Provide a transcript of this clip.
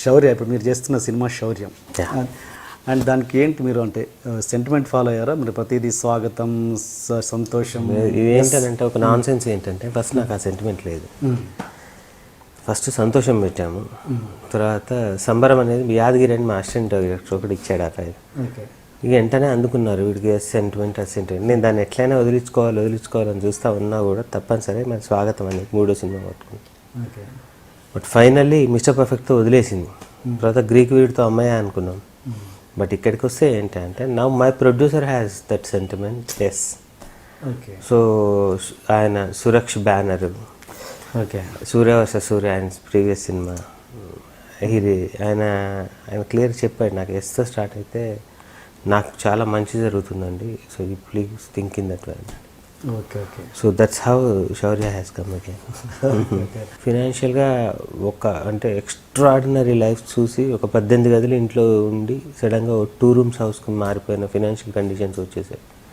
శౌర్య ఇప్పుడు మీరు చేస్తున్న సినిమా శౌర్యం. Yeah. అండ్ దానికి ఏంటి మీరు అంటే సెంటిమెంట్ ఫాలో అయ్యారా మీరు? ప్రతిదీ స్వాగతం, సంతోషం, ఇది ఏంటంటే ఒక నాన్ సెన్స్ ఏంటంటే ఫస్ట్ నాకు ఆ సెంటిమెంట్ లేదు. ఫస్ట్ సంతోషం పెట్టాము, తర్వాత సంబరం అనేది యాదగిరి అని మా అసిస్టెంట్ డైరెక్టర్ ఒకటి ఇచ్చాడు ఆ ఫైల్. ఇక వెంటనే అందుకున్నారు వీడికి సెంటిమెంట్ సెంటిమెంట్. నేను దాన్ని ఎట్లయినా వదిలించుకోవాలని చూస్తూ ఉన్నా కూడా తప్పనిసరి మరి స్వాగతం అనేది 3వ సినిమా పట్టుకున్నాం. బట్ ఫైనల్లీ మిస్టర్ పర్ఫెక్ట్తో వదిలేసింది. తర్వాత గ్రీక్ వీడితో అమ్మాయి అనుకున్నాం. బట్ ఇక్కడికి వస్తే ఏంటంటే now my producer has that sentiment. Yes. So ఆయన సురక్ష్ బ్యానర్, సూర్య వర్సెస్ సూర్య ఆయన ప్రీవియస్ సినిమా, ఇది ఆయన క్లియర్ చెప్పాడు నాకు ఎస్తో స్టార్ట్ అయితే నాకు చాలా మంచి జరుగుతుందండి. So you please think in that way. So that's how Shaurya has come again. ఫినాన్షియల్గా అంటే ఎక్స్ట్రాడినరీ లైఫ్ చూసి ఒక 18 గదులు ఇంట్లో ఉండి సడన్గా 2 రూమ్స్ హౌస్కి మారిపోయిన ఫినాన్షియల్ కండిషన్స్ వచ్చేసాయి.